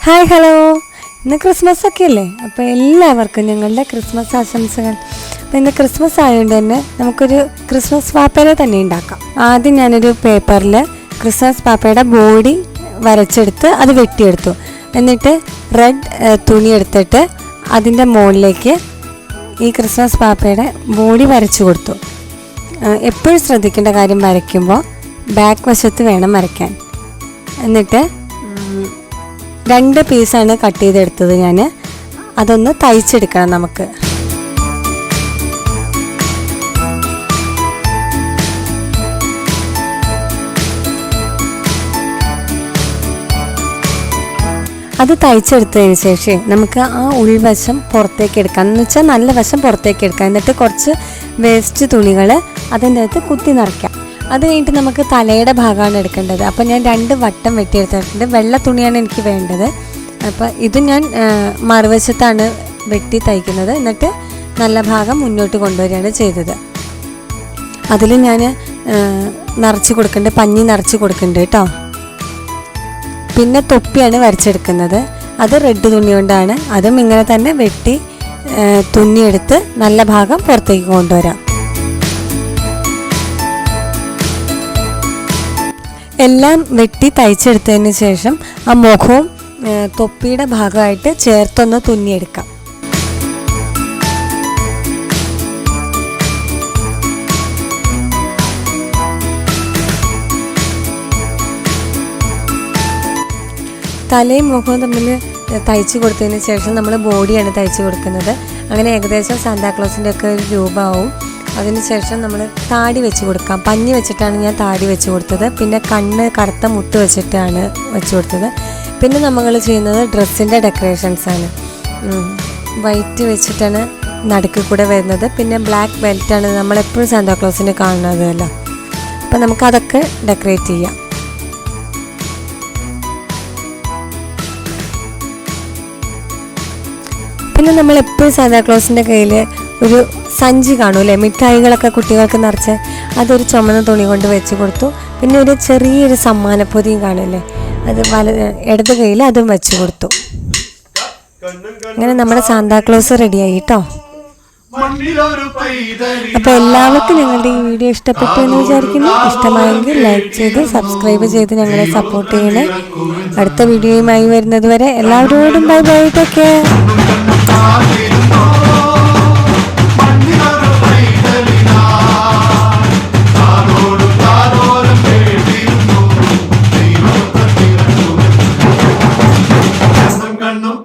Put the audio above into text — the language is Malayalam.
ഹായ് ഹലോ, ഇന്ന് ക്രിസ്മസ് ഒക്കെ അല്ലേ. അപ്പോൾ എല്ലാവർക്കും ഞങ്ങളുടെ ക്രിസ്മസ് ആശംസകൾ. അപ്പോൾ ഇന്ന് ക്രിസ്മസ് ആയതുകൊണ്ട് തന്നെ നമുക്കൊരു ക്രിസ്മസ് പാപ്പയെ തന്നെ ഉണ്ടാക്കാം. ആദ്യം ഞാനൊരു പേപ്പറിൽ ക്രിസ്മസ് പാപ്പയുടെ ബോഡി വരച്ചെടുത്ത് അത് വെട്ടിയെടുത്തു. എന്നിട്ട് റെഡ് തുണി എടുത്തിട്ട് അതിൻ്റെ മുകളിലേക്ക് ഈ ക്രിസ്മസ് പാപ്പയുടെ ബോഡി വരച്ചു കൊടുത്തു. എപ്പോഴും ശ്രദ്ധിക്കേണ്ട കാര്യം, വരയ്ക്കുമ്പോൾ ബാക്ക് വശത്ത് വേണം വരയ്ക്കാൻ. എന്നിട്ട് 2 പീസാണ് കട്ട് ചെയ്തെടുത്തത് ഞാൻ. അതൊന്ന് തയ്ച്ചെടുക്കണം നമുക്ക്. അത് തയ്ച്ചെടുത്തതിന് ശേഷം നമുക്ക് ആ ഉൾവശം പുറത്തേക്ക് എടുക്കാം. എന്ന് വെച്ചാൽ നല്ല വശം പുറത്തേക്ക് എടുക്കാം. എന്നിട്ട് കുറച്ച് വേസ്റ്റ് തുണികൾ അതിൻ്റെ അകത്ത് കുത്തി നിറയ്ക്കാം. അത് കഴിഞ്ഞിട്ട് നമുക്ക് തലയുടെ ഭാഗമാണ് എടുക്കേണ്ടത്. അപ്പോൾ ഞാൻ 2 വട്ടം വെട്ടിയെടുത്തിട്ടുണ്ട്. വെള്ള തുണിയാണ് എനിക്ക് വേണ്ടത്. അപ്പോൾ ഇത് ഞാൻ മറുവശത്താണ് വെട്ടി തയ്ക്കുന്നത്. എന്നിട്ട് നല്ല ഭാഗം മുന്നോട്ട് കൊണ്ടുവരികയാണ് ചെയ്തത്. അതിൽ ഞാൻ നിറച്ച് കൊടുക്കുന്നുണ്ട്, പഞ്ഞി നിറച്ച് കൊടുക്കുന്നുണ്ട് കേട്ടോ. പിന്നെ തൊപ്പിയാണ് വരച്ചെടുക്കുന്നത്. അത് റെഡ് തുണി കൊണ്ടാണ്. അതും ഇങ്ങനെ തന്നെ വെട്ടി തുന്നിയെടുത്ത് നല്ല ഭാഗം പുറത്തേക്ക് കൊണ്ടുവരാം. എല്ലാം വെട്ടി തയ്ച്ചെടുത്തതിന് ശേഷം ആ മുഖവും തൊപ്പിയുടെ ഭാഗമായിട്ട് ചേർത്തൊന്ന് തുന്നിയെടുക്കാം. തലയും മുഖവും തമ്മിൽ തയ്ച്ച് കൊടുത്തതിന് ശേഷം നമ്മൾ ബോഡിയാണ് തയ്ച്ച് കൊടുക്കുന്നത്. അങ്ങനെ ഏകദേശം സാന്താക്ലോസിൻ്റെ ഒക്കെ ഒരു രൂപമാവും. അതിനുശേഷം നമ്മൾ താടി വെച്ച് കൊടുക്കാം. പഞ്ഞി വെച്ചിട്ടാണ് ഞാൻ താടി വെച്ച് കൊടുത്തത്. പിന്നെ കണ്ണ് കറുത്ത മുത്ത് വെച്ചിട്ടാണ് വെച്ച് കൊടുത്തത്. പിന്നെ നമ്മൾ ചെയ്യുന്നത് ഡ്രസ്സിൻ്റെ ഡെക്കറേഷൻസാണ്. വൈറ്റ് വെച്ചിട്ടാണ് നടുക്ക് കൂടെ വരുന്നത്. പിന്നെ ബ്ലാക്ക് ബെൽറ്റാണ് നമ്മളെപ്പോഴും സാന്താക്ലോസിന് കാണുന്നതല്ലോ. അപ്പം നമുക്കതൊക്കെ ഡെക്കറേറ്റ് ചെയ്യാം. പിന്നെ നമ്മളെപ്പോഴും സാന്താക്ലോസിൻ്റെ കയ്യിൽ ഒരു സഞ്ചി കാണൂല്ലേ, മിഠായികളൊക്കെ കുട്ടികൾക്ക് നിറച്ച്, അതൊരു ചുമന്ന തുണി കൊണ്ട് വെച്ച് കൊടുത്തു. പിന്നെ ഒരു ചെറിയൊരു സമ്മാനപ്പൊതിയും കാണൂല്ലേ, അത് ഇടത് കയ്യിൽ അതും വെച്ച് കൊടുത്തു. അങ്ങനെ നമ്മുടെ സാന്താക്ലോസ് റെഡിയായി കേട്ടോ. അപ്പോൾ എല്ലാവർക്കും ഞങ്ങളുടെ ഈ വീഡിയോ ഇഷ്ടപ്പെട്ടു എന്ന് വിചാരിക്കുന്നു. ഇഷ്ടമായെങ്കിൽ ലൈക്ക് ചെയ്ത് സബ്സ്ക്രൈബ് ചെയ്ത് ഞങ്ങളെ സപ്പോർട്ട് ചെയ്യണേ. അടുത്ത വീഡിയോയുമായി വരുന്നത് വരെ എല്ലാവരോടും ബൈ ബൈ, ടേക്ക് കെയർ. കണ്ണും